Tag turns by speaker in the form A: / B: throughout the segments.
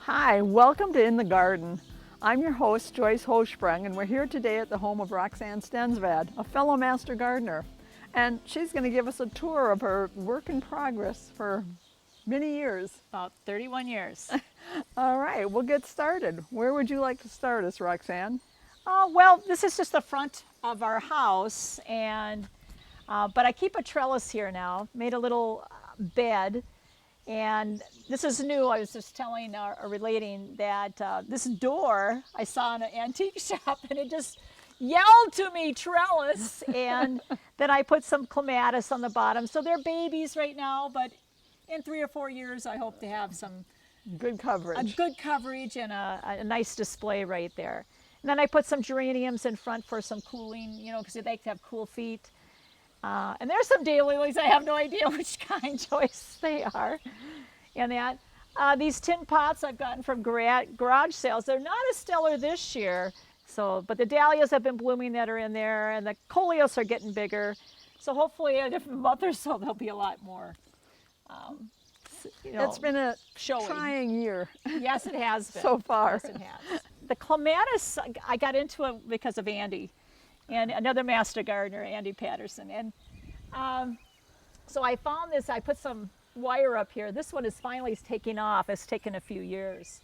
A: Hi, welcome to In the Garden. I'm your host, Joyce Hochsprung, and we're here today at the home of Roxanne Stensvad, a fellow master gardener. And she's going to give us a tour of her work in progress for many years.
B: About 31 years.
A: All right, we'll get started. Where would you like to start us, Roxanne?
B: Well, this is just the front of our house, and but I keep a trellis here now. Made a little bed, and this is new. I was just telling or relating that this door I saw in an antique shop, and it just yelled to me, trellis, and then I put some clematis on the bottom. So they're babies right now, but in 3 or 4 years, I hope to have some
A: Good coverage.
B: a good coverage and a nice display right there. And then I put some geraniums in front for some cooling, you know, because they like to have cool feet. And there's some daylilies. I have no idea which kind, Joyce, they are. And that these tin pots I've gotten from garage sales. They're not as stellar this year. So, but the dahlias have been blooming that are in there, and the coleus are getting bigger. So hopefully in a month or so there'll be a lot more. You know,
A: It's been a
B: showing.
A: trying year
B: Yes, it has been.
A: so far.
B: Yes, it has. The clematis, I got into it because of Andy and another master gardener, Andy Patterson. And so I found this, I put some wire up here. This one is finally taking off. It's taken a few years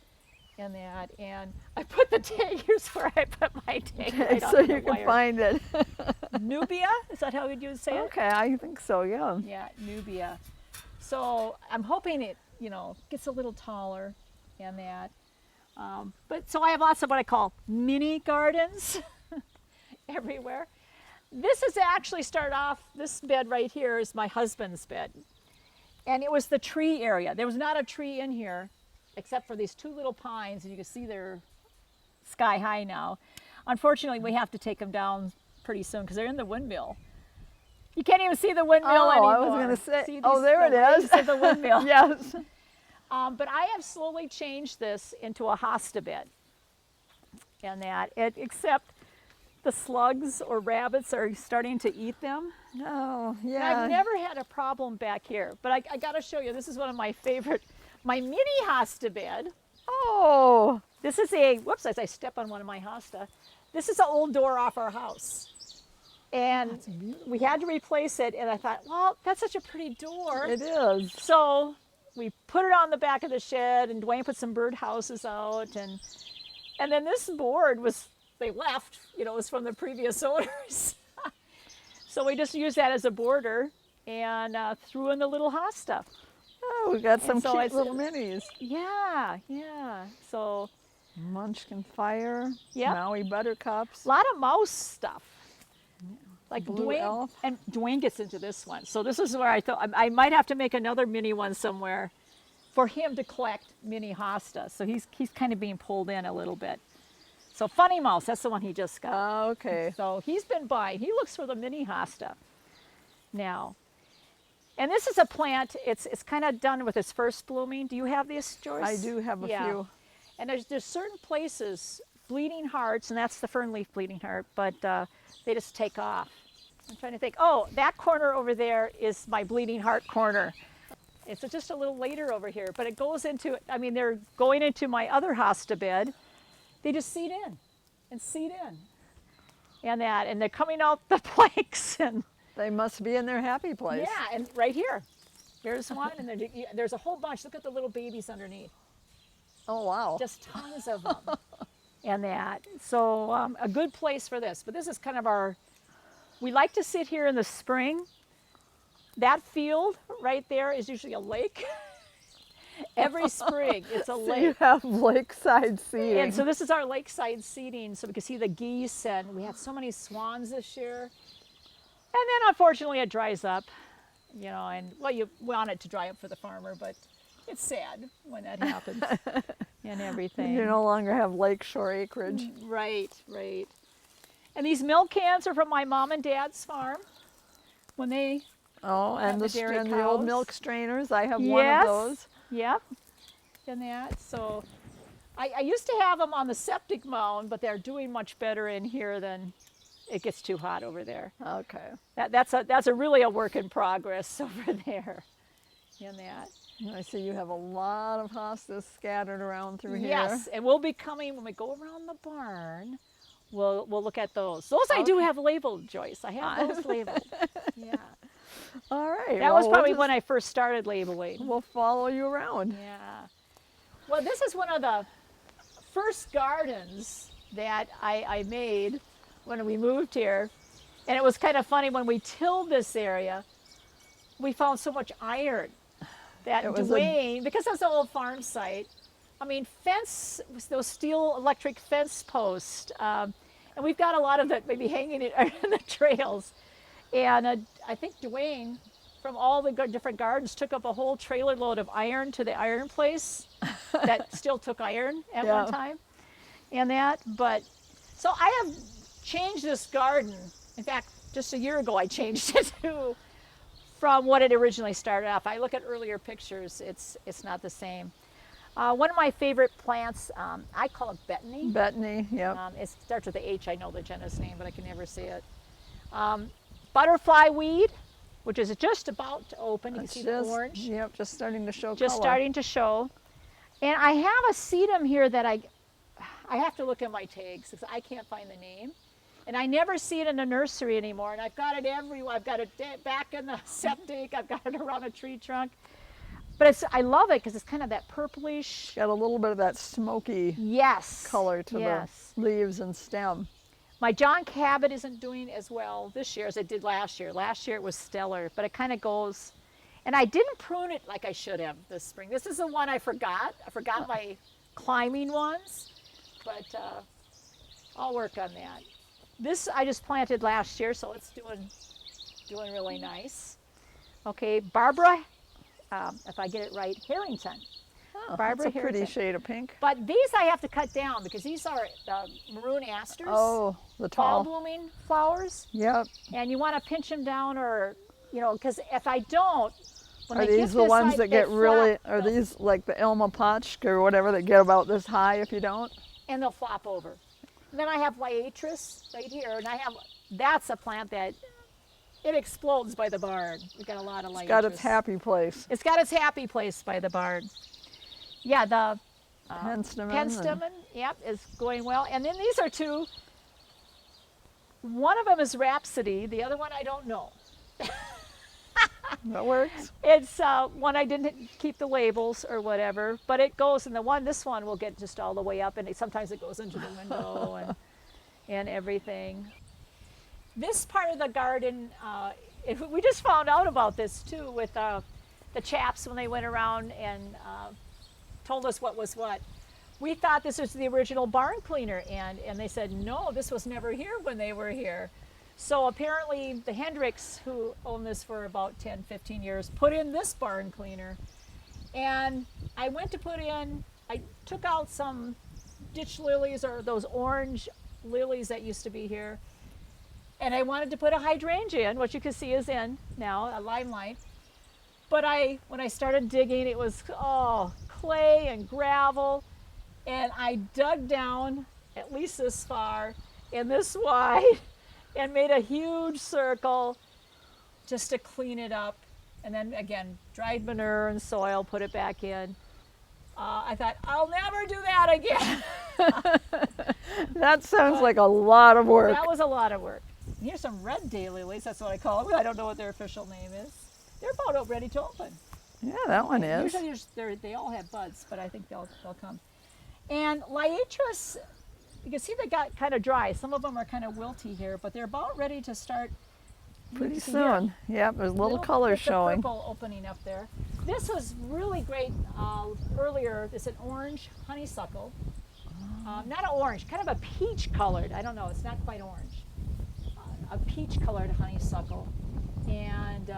B: in that. And I put the tag, here's where I put my tag.
A: Okay,
B: Right
A: so
B: onto the
A: you can
B: wire.
A: find it.
B: Nubia, is that how you would say it?
A: Okay, I think so, yeah.
B: Yeah, Nubia. So I'm hoping it, you know, gets a little taller and that. But so I have lots of what I call mini gardens everywhere. This is actually start off, this bed right here is my husband's bed. And it was the tree area. There was not a tree in here except for these 2 little pines, and you can see they're sky high now. Unfortunately, we have to take them down pretty soon because they're in the windmill. You can't even see the windmill anymore.
A: I was going to say,
B: See
A: oh,
B: these-
A: there
B: the
A: it is.
B: rays of the windmill.
A: Yes.
B: But I have slowly changed this into a hosta bed. And that, except the slugs or rabbits are starting to eat them.
A: Oh,
B: And
A: yeah.
B: I've never had a problem back here. But I got to show you, this is one of my favorite, my mini hosta bed.
A: Oh,
B: This is a, whoops, as I step on one of my hosta. This is an old door off our house. And we had to replace it, and I thought, well, that's such a pretty door.
A: it is.
B: So we put it on the back of the shed, and Dwayne put some birdhouses out, and then this board was, they left, you know, it was from the previous owners. So we just used that as a border and threw in the little hosta.
A: Oh, we got some
B: so
A: cute
B: it's-
A: little minis.
B: Yeah, yeah. So
A: Munchkin Fire,
B: Yep.
A: Maui Buttercups,
B: a lot of mouse stuff. Like
A: Blue
B: Dwayne,
A: elf.
B: and Dwayne gets into this one. So this is where I thought I might have to make another mini one somewhere for him to collect mini hosta. So he's kind of being pulled in a little bit. So Funny Mouse, that's the one he just got.
A: Oh, okay.
B: So he's been buying. He looks for the mini hosta now. And this is a plant. It's kind of done with its first blooming. Do you have this, Joyce?
A: I do have a few.
B: And there's certain places, bleeding hearts, and that's the fern leaf bleeding heart, but they just take off. I'm trying to think. Oh, that corner over there is my bleeding heart corner. It's just a little later over here, but it goes into, I mean, they're going into my other hosta bed. They just seed in and seed in. And they're coming out the planks. And
A: They must be in their happy place.
B: yeah, and right here, here's one, and there's a whole bunch. Look at the little babies underneath.
A: Oh, wow.
B: Just tons of them. And that. So a good place for this. But this is kind of our, we like to sit here in the spring. That field right there is usually a lake. Every spring, it's a
A: So
B: lake.
A: you have Lakeside Seating.
B: And so this is our lakeside seating, so we can see the geese, and we had so many swans this year. And then unfortunately it dries up, you know, and well, you want it to dry up for the farmer, but it's sad when that happens and everything.
A: You no longer have lakeshore acreage.
B: Right, right. And these milk cans are from my mom and dad's farm when they,
A: Oh, and
B: the
A: the,
B: dairy
A: and the old
B: cows.
A: milk strainers. I have one
B: Yes.
A: of those.
B: yep, and that. So I used to have them on the septic mound, but they're doing much better in here than it gets too hot over there.
A: Okay.
B: That's a really a work in progress over there in that.
A: I see you have a lot of hostas scattered around through here.
B: Yes, and we'll be coming when we go around the barn. We'll look at those. Those I do have labeled, Joyce. I have those labeled. Yeah.
A: All right.
B: That was probably when I first started labeling.
A: We'll follow you around.
B: Yeah. Well, this is one of the first gardens that I made when we moved here. And it was kind of funny when we tilled this area, we found so much iron that Dwayne, because that's an old farm site, I mean, those steel electric fence posts, and we've got a lot of that maybe hanging in the trails. And I think Dwayne, from all the different gardens, took up a whole trailer load of iron to the iron place that still took iron at one time. And that, but, so I have changed this garden. In fact, just a year ago I changed it from what it originally started off. I look at earlier pictures, it's not the same. One of my favorite plants, I call it Betony.
A: Betony, yeah.
B: It starts with the H, I know the genus name, but I can never say it. Butterfly weed, which is just about to open. You can see the orange.
A: Yep, just starting to show
B: Just
A: color.
B: starting to show. And I have a sedum here that I have to look at my tags because I can't find the name. And I never see it in the nursery anymore. And I've got it everywhere. I've got it back in the septic. I've got it around a tree trunk. But I love it because it's kind of that purplish.
A: Got a little bit of that smoky color to the leaves and stem.
B: My John Cabot isn't doing as well this year as it did last year. Last year it was stellar, but it kind of goes. And I didn't prune it like I should have this spring. This is the one I forgot. I forgot my climbing ones, but I'll work on that. This I just planted last year, so it's doing really nice. Okay, Barbara, if I get it right, Harrington.
A: Oh,
B: Barbara
A: that's a pretty shade of pink.
B: But these I have to cut down because these are Maroon Asters.
A: Oh, the tall.
B: Fall blooming flowers.
A: Yep.
B: And you want to pinch them down or, because if I don't, when
A: are these the ones that get really, are these like the Elma Potchk or whatever that get about this high if you don't?
B: And they'll flop over. And then I have Liatris right here, and that's a plant that it explodes by the barn. We've got a lot of Liatris.
A: It's got its happy place.
B: It's got its happy place by the barn. Yeah, the
A: Penstemon.
B: Yep, is going well. And then these are two. One of them is Rhapsody. The other one I don't know.
A: That works.
B: It's one I didn't keep the labels or whatever, but it goes, and this one will get just all the way up, and sometimes it goes into the window and everything. This part of the garden, we just found out about this too with the chaps when they went around and told us what was what. We thought this was the original barn cleaner, and they said, no, this was never here when they were here. So apparently the Hendricks, who owned this for about 10, 15 years, put in this barn cleaner. And I went to I took out some ditch lilies or those orange lilies that used to be here. And I wanted to put a hydrangea in, which you can see is in now, a limelight. But when I started digging, it was, clay and gravel. And I dug down at least this far and this wide and made a huge circle just to clean it up. And then again, dried manure and soil, put it back in. I thought, I'll never do that again.
A: That sounds like a lot of work.
B: That was a lot of work. And here's some red daylilies, that's what I call them. I don't know what their official name is. They're about ready to open.
A: Yeah, that one is.
B: Usually they all have buds, but I think they'll come. And Liatris, you can see they got kind of dry. Some of them are kind of wilty here, but they're about ready to start
A: pretty soon. Yep, there's little colors showing.
B: Purple opening up there. This was really great earlier. It's an orange honeysuckle. Not an orange, kind of a peach colored. I don't know, it's not quite orange. A peach colored honeysuckle. And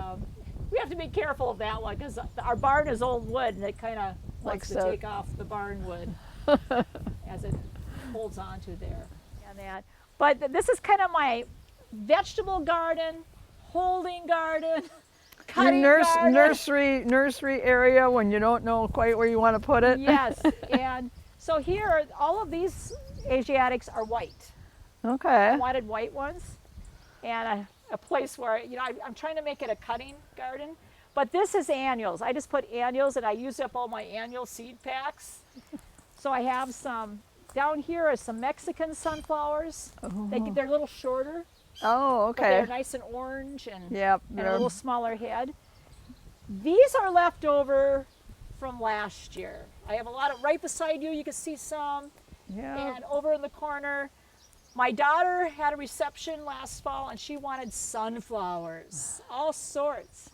B: we have to be careful of that one because our barn is old wood and it kind of likes to take off the barn wood as it holds onto there. But this is kind of my vegetable garden, holding garden, cutting garden.
A: Nursery area when you don't know quite where you want to put it.
B: Yes, and so here, all of these Asiatics are white.
A: Okay.
B: I wanted white ones, and a place where, I'm trying to make it a cutting garden, But this is annuals. I just put annuals, and I use up all my annual seed packs. So I have some, down here are some Mexican sunflowers.
A: Oh.
B: They're a little shorter,
A: Oh,
B: but they're
A: okay.
B: nice and orange and,
A: Yep.
B: and a little smaller head. These are left over from last year. I have a lot of, right beside you can see some.
A: Yeah.
B: And over in the corner, my daughter had a reception last fall and she wanted sunflowers, all sorts.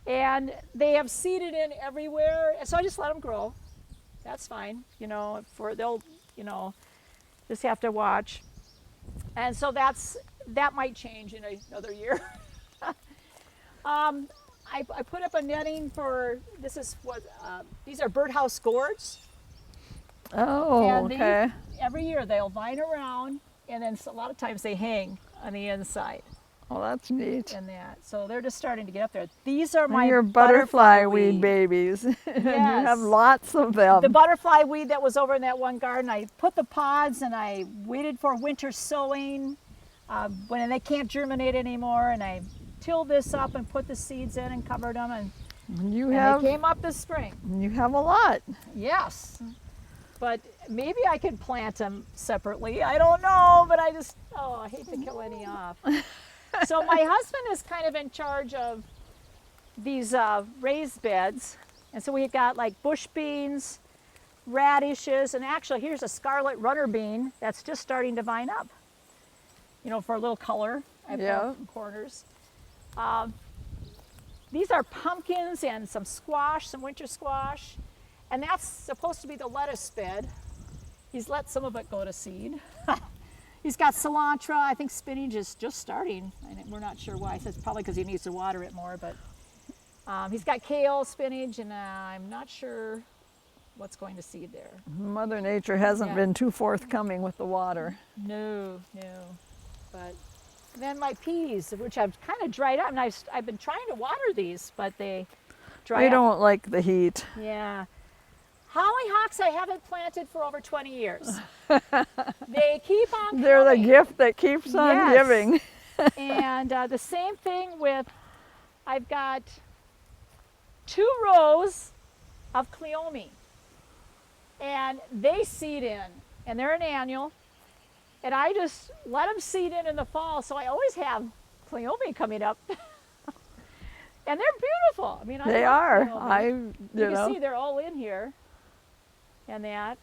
B: And they have seeded in everywhere. And so I just let them grow. That's fine. They'll just have to watch. And so that might change in another year. I put up a netting for, these are Birdhouse Gourds.
A: Oh,
B: And
A: okay.
B: Every year they'll vine around, and then a lot of times they hang on the inside
A: Oh, that's neat.
B: and that. So they're just starting to get up there. These are my
A: Your butterfly weed babies. And you have
B: Yes.
A: lots of them.
B: The butterfly weed that was over in that one garden, I put the pods and I waited for winter sowing when they can't germinate anymore, and I tilled this up and put the seeds in and covered them, and they came up this spring.
A: You have a lot.
B: Yes. But maybe I could plant them separately. I don't know, but I hate to kill any off. So my husband is kind of in charge of these raised beds. And so we've got like bush beans, radishes, and actually here's a scarlet runner bean that's just starting to vine up. For a little color. I put in corners. These are pumpkins and some squash, some winter squash. And that's supposed to be the lettuce bed. He's let some of it go to seed. He's got cilantro. I think spinach is just starting. And we're not sure why. So it's probably because he needs to water it more. But he's got kale, spinach, and I'm not sure what's going to seed there.
A: Mother Nature hasn't been too forthcoming with the water.
B: No. But then my peas, which I've kind of dried up. And I've been trying to water these, but they dry
A: They
B: up.
A: don't like the heat.
B: Yeah. Hollyhocks I haven't planted for over 20 years. They keep on coming.
A: They're the gift that keeps on
B: Yes.
A: giving.
B: And the same thing with, I've got 2 rows of Cleome. And they seed in, and they're an annual. And I just let them seed in the fall, so I always have Cleome coming up. And they're beautiful. I mean,
A: They
B: love
A: are.
B: Cleome.
A: You
B: can
A: know.
B: see they're all in here and that.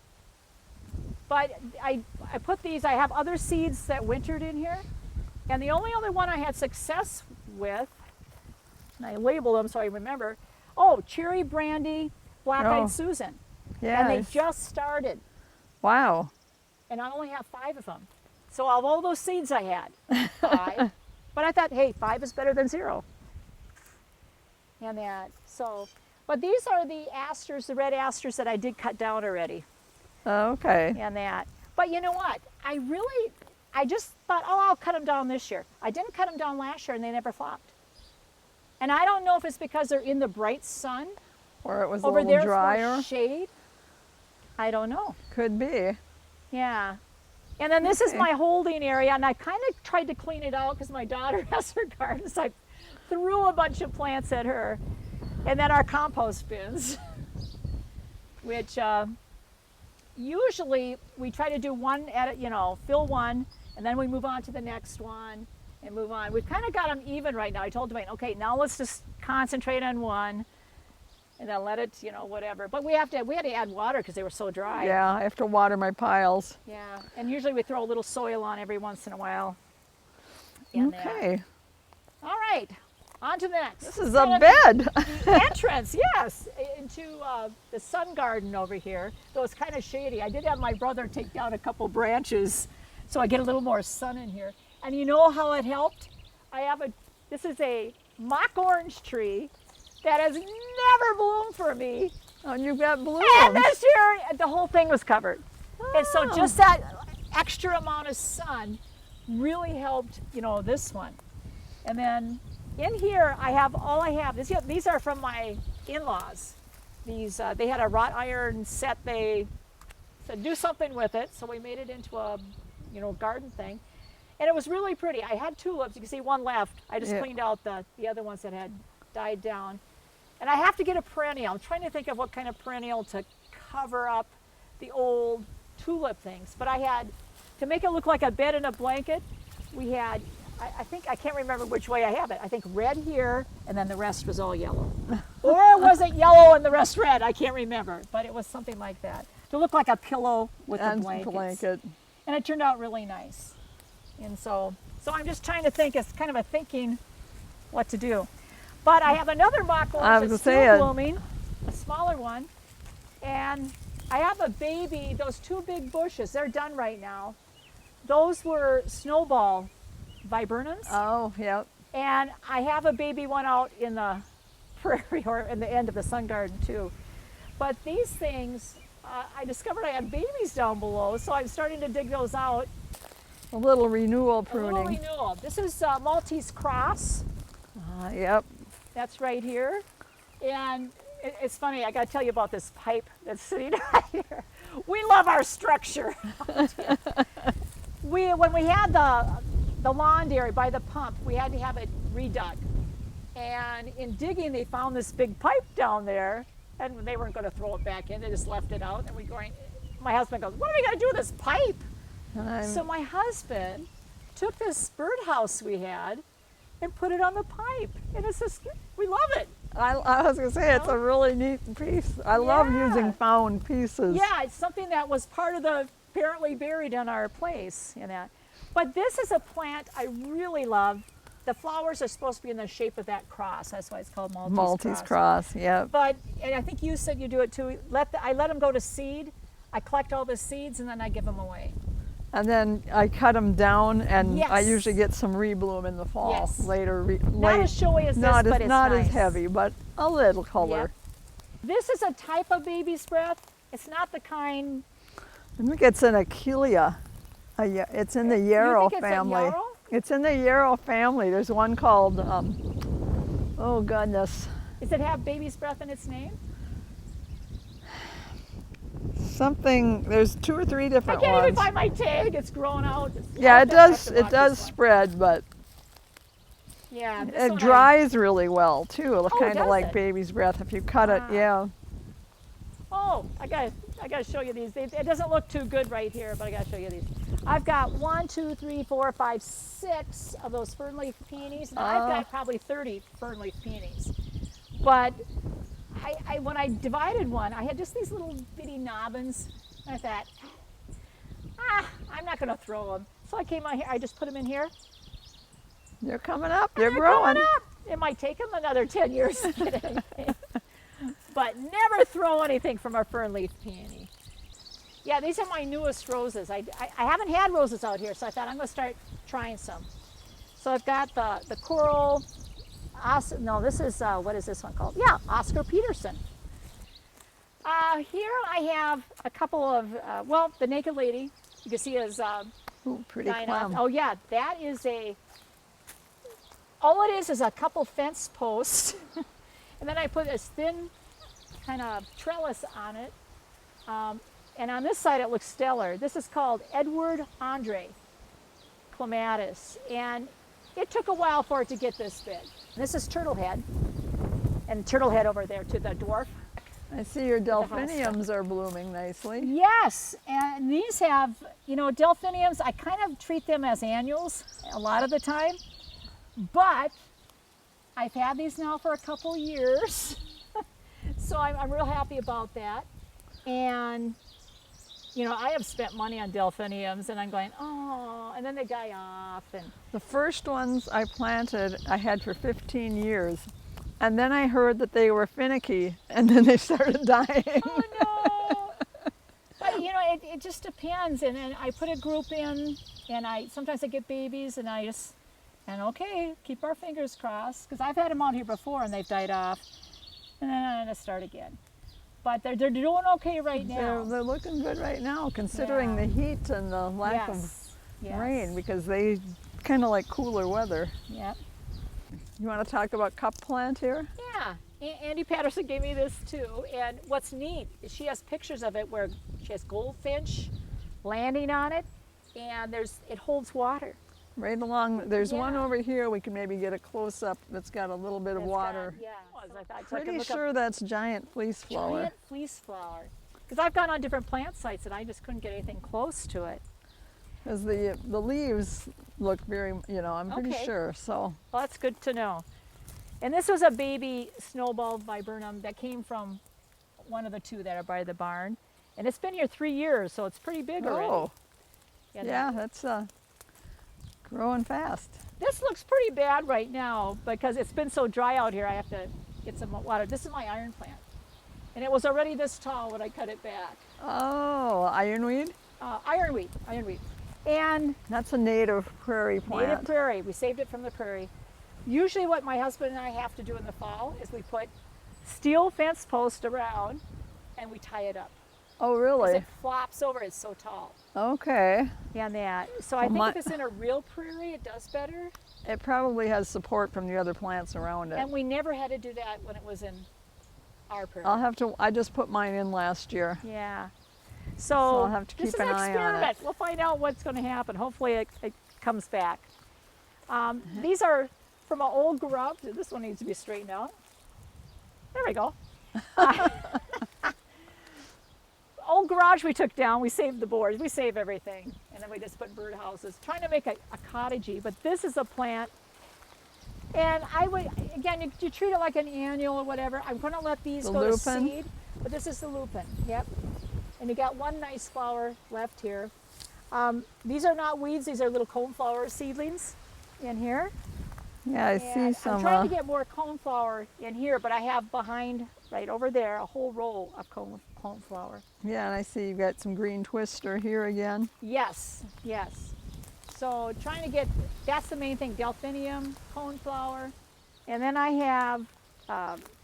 B: But I put these, I have other seeds that wintered in here. And the only other one I had success with, and I labeled them so I remember, cherry brandy, black-eyed Susan.
A: Yes.
B: And they just started.
A: Wow.
B: And I only have 5 of them. So of all those seeds I had, 5. But I thought, hey, 5 is better than 0. And that, but these are the asters, the red asters that I did cut down already.
A: Okay.
B: And that. But you know what? I just thought, I'll cut them down this year. I didn't cut them down last year and they never flopped. And I don't know if it's because they're in the bright sun.
A: Or it was a
B: Over
A: little
B: there
A: drier.
B: it's more shade. I don't know.
A: Could be.
B: Yeah. And then this is my holding area, and I kind of tried to clean it out because my daughter has her garden, so I threw a bunch of plants at her. And then our compost bins, which usually we try to do one at fill one, and then we move on to the next one and move on. We've kind of got them even right now. I told Dwayne, okay, now let's just concentrate on one and then let it, whatever. But we had to add water because they were so dry.
A: Yeah, I have to water my piles.
B: Yeah, and usually we throw a little soil on every once in a while. And
A: Okay.
B: all right, on to the next.
A: This is a bed.
B: The entrance, yes, into the sun garden over here. Though it's kind of shady. I did have my brother take down a couple branches so I get a little more sun in here. And you know how it helped? This is a mock orange tree that has never bloomed for me.
A: Oh, and you've got blooms.
B: And this year, the whole thing was covered. And so just that extra amount of sun really helped, this one. And then in here, these are from my in-laws. They had a wrought iron set. They said, do something with it. So we made it into a, garden thing. And it was really pretty. I had tulips. You can see one left. I just cleaned out the other ones that had died down. And I have to get a perennial. I'm trying to think of what kind of perennial to cover up the old tulip things. But I had, to make it look like a bed and a blanket, we had, I think, I can't remember which way I have it. I think red here, and then the rest was all yellow. Or was it yellow and the rest red? I can't remember. But it was something like that. To look like a pillow with the blanket. And it turned out really nice. And so I'm just trying to think, it's kind of a thinking what to do. But I have another mock orange that's still blooming, a smaller one. And I have a baby, those two big bushes, they're done right now. Those were snowball viburnums.
A: Oh, yep.
B: And I have a baby one out in the prairie or in the end of the sun garden too. But these things, I discovered I had babies down below, so I'm starting to dig those out.
A: A little renewal pruning.
B: A little renewal. This is Maltese cross.
A: Yep.
B: That's right here. And it's funny, I got to tell you about this pipe that's sitting out here. We love our structure. When we had the lawn dairy by the pump, we had to have it redug. And in digging, they found this big pipe down there, and they weren't going to throw it back in. They just left it out. And my husband goes, "What are we going to do with this pipe?" So my husband took this birdhouse we had and put it on the pipe. And it's just, we love it.
A: I was going to say, it's a really neat piece. I love using found pieces.
B: Yeah, it's something that was part of the apparently buried in our place. But this is a plant I really love. The flowers are supposed to be in the shape of that cross. That's why it's called Maltese cross.
A: Yeah.
B: But, and I think you said you do it too. I let them go to seed. I collect all the seeds and then I give them away.
A: And then I cut them down, and
B: Yes.
A: I usually get some rebloom in the fall.
B: Yes.
A: Later.
B: Not as showy as this, but it's
A: not
B: nice.
A: as heavy, but a little color.
B: Yep. This is a type of baby's breath. It's not the kind.
A: I think it's an Achillea. It's in the yarrow
B: You think it's
A: family.
B: a yarrow?
A: It's in the yarrow family. There's one called, oh goodness,
B: Does it have baby's breath in its name?
A: something. There's 2 or 3 different
B: I can't
A: ones.
B: even find my tag. It's growing out.
A: Yeah, it does. It does spread, but
B: Yeah, this
A: it
B: one
A: dries really well too. Kind of
B: does
A: like
B: it?
A: baby's breath if you cut it. Yeah.
B: Oh, I gotta show you these. It doesn't look too good right here, but I gotta show you these. I've got 1, 2, 3, 4, 5, 6 of those fern leaf peonies. Now I've got probably 30 fern leaf peonies. But when I divided one, I had just these little bitty nobbins. And I thought, I'm not gonna throw them. So I came out here. I just put them in here.
A: They're coming up.
B: And
A: They're growing.
B: up. It might take them another 10 years to get anything. But never throw anything from a fern leaf peony. Yeah, these are my newest roses. I haven't had roses out here, so I thought I'm going to start trying some. So I've got the coral, this is, what is this one called? Yeah, Oscar Peterson. Here I have a couple of, the Naked Lady, you can see is
A: Ooh, pretty
B: dying
A: clam.
B: off. Oh yeah, that is all it is a couple fence posts. And then I put this thin kind of trellis on it. And on this side it looks stellar. This is called Edward Andre Clematis. And it took a while for it to get this big. This is Turtlehead. And Turtlehead over there to the dwarf.
A: I see your delphiniums are blooming nicely.
B: Yes, and these have, delphiniums, I kind of treat them as annuals a lot of the time. But I've had these now for a couple years. So I'm real happy about that. And, I have spent money on delphiniums and I'm going, oh, and then they die off. And
A: The first ones I planted, I had for 15 years. And then I heard that they were finicky, and then they started dying.
B: oh no. But, it just depends. And then I put a group in, and sometimes I get babies, and okay, keep our fingers crossed, because I've had them out here before and they've died off. And then I'm going to start again. But they're doing okay right now.
A: They're looking good right now, considering the heat and the lack of rain, because they kind of like cooler weather.
B: Yep.
A: You want to talk about cup plant here?
B: Yeah. Andy Patterson gave me this too. And what's neat is she has pictures of it where she has goldfinch landing on it, and it holds water.
A: right along. There's one
B: Yeah.
A: over here. We can maybe get a close up that's got a little bit of water.
B: Yeah. So I could
A: Pretty
B: look up
A: sure that's giant fleece flower.
B: giant fleece flower. Because I've gone on different plant sites and I just couldn't get anything close to it.
A: Because the leaves look very, I'm pretty
B: Okay.
A: sure. So
B: Well, that's good to know. And this was a baby snowball viburnum that came from one of the two that are by the barn. And it's been here 3 years, so it's pretty big already.
A: oh
B: And
A: yeah, that's growing fast.
B: This looks pretty bad right now because it's been so dry out here. I have to get some water. This is my iron plant. And it was already this tall when I cut it back.
A: Oh, ironweed.
B: Ironweed. And
A: That's a native prairie plant.
B: native prairie. We saved it from the prairie. Usually what my husband and I have to do in the fall is we put steel fence post around and we tie it up.
A: Oh,
B: 'Cause
A: really?
B: it flops over, it's so tall.
A: Okay.
B: And that. So I
A: Well,
B: think if it's in a real prairie, it does better.
A: It probably has support from the other plants around it.
B: And we never had to do that when it was in our prairie.
A: I just put mine in last year.
B: Yeah. So,
A: I'll have to
B: this
A: keep
B: is
A: an
B: an
A: eye on
B: experiment.
A: it.
B: We'll find out what's going to happen. Hopefully it comes back. These are from an old garage. This one needs to be straightened out. There we go. Old garage we took down. We saved the boards. We save everything. And then we just put birdhouses. Trying to make a cottagey. But this is a plant. And I would, again, you treat it like an annual or whatever. I'm going to let these
A: The
B: go
A: lupine?
B: to seed. But this is the lupine. Yep. And you got one nice flower left here. These are not weeds. These are little coneflower seedlings in here.
A: Yeah, I
B: And
A: see some.
B: I'm trying to get more coneflower in here, but I have behind, right over there, a whole row of coneflower.
A: Yeah, and I see you've got some green twister here again.
B: Yes, yes. So trying to get, that's the main thing, delphinium, coneflower. And then I have,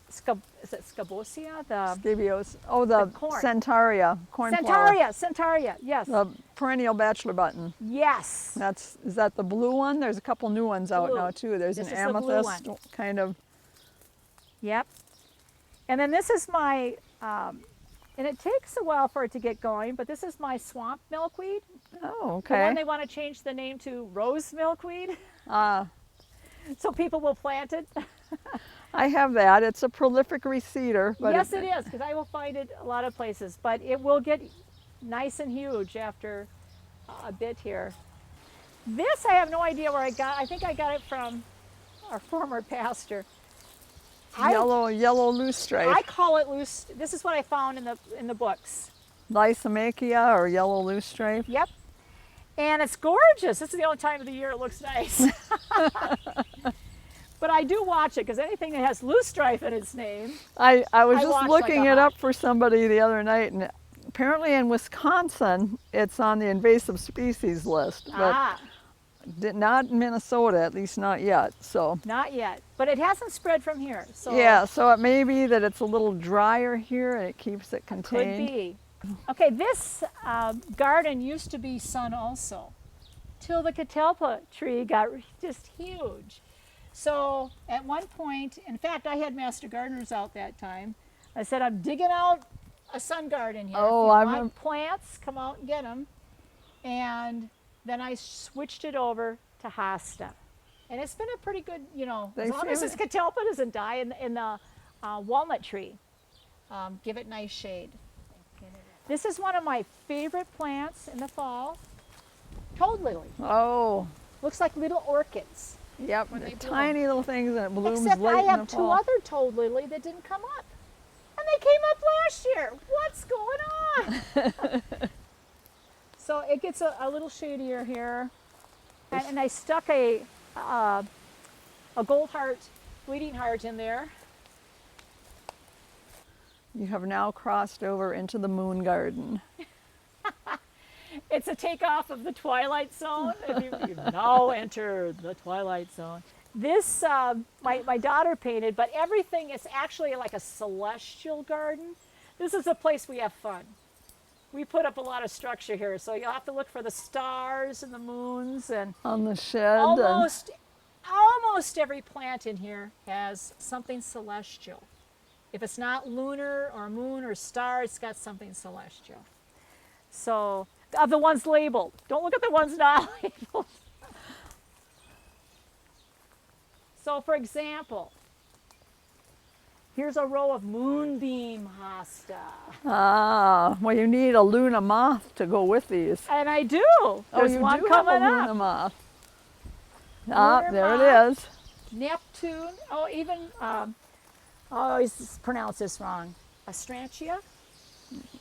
B: is it scabosia? The
A: Scabious. Oh, the
B: corn.
A: Centaria, cornflower.
B: Centaria, yes.
A: The perennial bachelor button.
B: Yes.
A: Is that the blue one? There's a couple new ones out
B: Blue.
A: now too. There's
B: This
A: an
B: is the blue
A: amethyst
B: one.
A: kind of.
B: Yep. And then this is my, and it takes a while for it to get going, but this is my swamp milkweed.
A: Oh,
B: The
A: okay.
B: one they want to change the name to rose milkweed,
A: Ah,
B: so people will plant it.
A: I have that. It's a prolific reseeder, but
B: Yes, it is, because I will find it a lot of places, but it will get nice and huge after a bit here. This I have no idea where I got. I think I got it from our former pastor.
A: Yellow loose stripe.
B: I call it loose. This is what I found in the books.
A: Lysimachia or yellow loose stripe.
B: Yep. And it's gorgeous. This is the only time of the year it looks nice. But I do watch it because anything that has loose stripe in its name.
A: I was
B: I
A: just
B: watch like
A: looking
B: a
A: it
B: hawk.
A: up for somebody the other night, and apparently in Wisconsin it's on the invasive species list, but not in Minnesota, at least not yet. So
B: Not yet. But it hasn't spread from here. So
A: yeah, so it may be that it's a little drier here and it keeps it
B: could
A: contained.
B: be. Okay, this garden used to be sun also, till the catalpa tree got just huge. So at one point, in fact, I had master gardeners out that time. I said, I'm digging out a sun garden here.
A: Oh,
B: if
A: I'm
B: you want plants, come out and get them. And then I switched it over to Hosta. And it's been a pretty good,
A: They
B: as long as
A: say
B: this catalpa doesn't die in the walnut tree, give it nice shade. This is one of my favorite plants in the fall. Toad lily.
A: Oh,
B: Looks like little orchids.
A: yep,
B: When
A: they're
B: they bloom.
A: tiny little things and it blooms
B: Except
A: late
B: I
A: in
B: have
A: the
B: two
A: fall.
B: other toad lily that didn't come up. And they came up last year. What's going on? So it gets a little shadier here. And I stuck a gold heart, bleeding heart in there.
A: You have now crossed over into the moon garden.
B: It's a takeoff of the Twilight Zone. You've now entered the Twilight Zone. This, my daughter painted, but everything is actually like a celestial garden. This is a place we have fun. We put up a lot of structure here, so you'll have to look for the stars and the moons, and
A: On the shed.
B: almost every plant in here has something celestial. If it's not lunar or moon or star, it's got something celestial. So, of the ones labeled. Don't look at the ones not labeled. So for example, here's a row of moonbeam hosta.
A: Ah, well, you need a Luna moth to go with these.
B: And I do.
A: Oh,
B: There's
A: you
B: one
A: do
B: coming
A: have a
B: up.
A: Luna moth. Ah,
B: Lunar
A: there
B: moth.
A: it is.
B: Neptune. Oh, even, I always pronounce this wrong. Astrantia?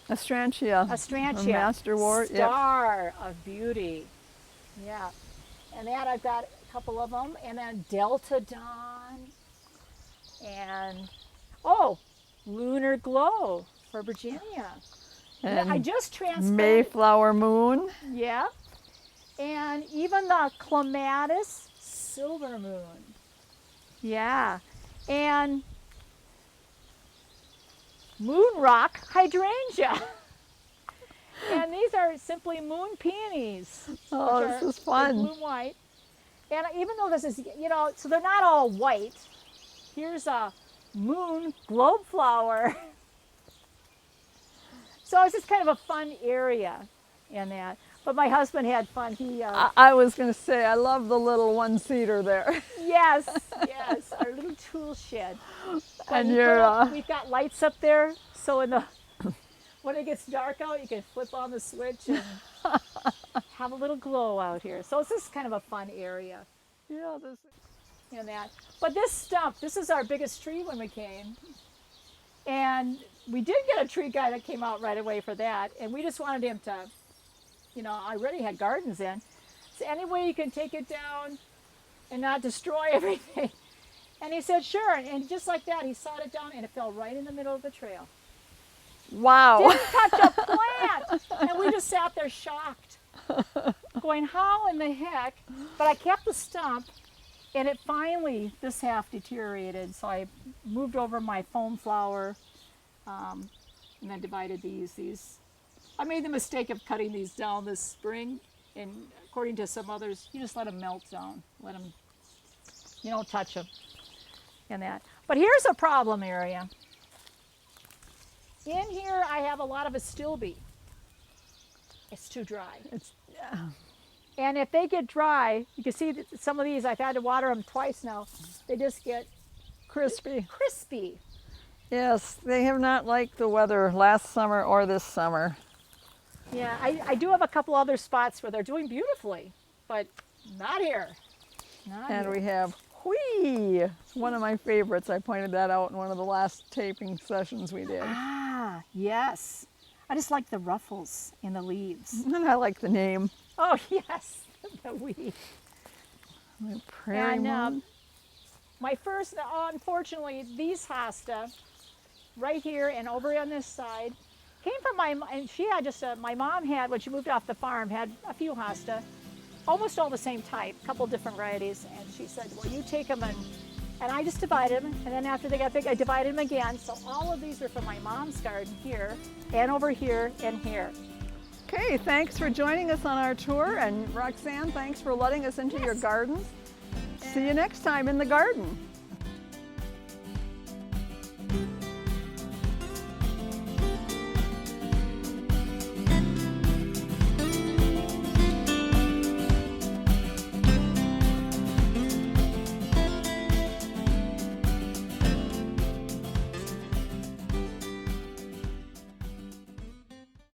A: Astrantia.
B: Astrantia.
A: Masterwort. Yep.
B: Star of beauty. Yeah. And that I've got a couple of them. And then Delta Dawn. And, oh, Lunar Glow for Virginia.
A: And
B: I just transplanted.
A: Mayflower moon.
B: Yeah. And even the Clematis silver moon. Yeah. And moon rock hydrangea. And these are simply moon peonies.
A: Oh,
B: which
A: this
B: are
A: is fun.
B: Blue and white. And even though this is, you know, so they're not all white. Here's a moon globe flower. So it's just kind of a fun area in that. But my husband had fun. He
A: I was going to say, I love the little one-seater there.
B: yes, yes, our little tool shed. But
A: And
B: we
A: you're,
B: we've got lights up there, so in the when it gets dark out, you can flip on the switch and have a little glow out here. So it's just kind of a fun area
A: yeah, this.
B: in that. But this stump, this is our biggest tree when we came. And we did get a tree guy that came out right away for that. And we just wanted him to, you know, I already had gardens in. So any way you can take it down and not destroy everything. And he said, sure. And just like that, he sawed it down and it fell right in the middle of the trail.
A: Wow.
B: Didn't touch a plant. And we just sat there shocked, going, how in the heck? But I kept the stump, and it finally, this half deteriorated. So I moved over my foam flower and then divided these. I made the mistake of cutting these down this spring, and according to some others, you just let them melt down. Let them, you don't touch them and that. But here's a problem area. In here, I have a lot of astilbe. It's too dry.
A: It's,
B: And if they get dry, you can see that some of these, I've had to water them twice now. They just get
A: crispy.
B: crispy.
A: Yes, they have not liked the weather last summer or this summer.
B: Yeah, I do have a couple other spots where they're doing beautifully, but not here. Not
A: And
B: here.
A: we have Whee! It's one of my favorites. I pointed that out in one of the last taping sessions we did.
B: Ah, yes. I just like the ruffles in the leaves.
A: And I like the name.
B: Oh, yes, the weed.
A: The prairie
B: And
A: moon.
B: my first, unfortunately, these hosta, right here and over on this side, came from and she had just, my mom had, when she moved off the farm, had a few hosta, almost all the same type, a couple different varieties, and she said, well, you take them, and I just divided them, and then after they got big, I divided them again, so all of these are from my mom's garden here, and over here, and here.
A: Okay, thanks for joining us on our tour, and Roxanne, thanks for letting us into your gardens. See you next time in the garden.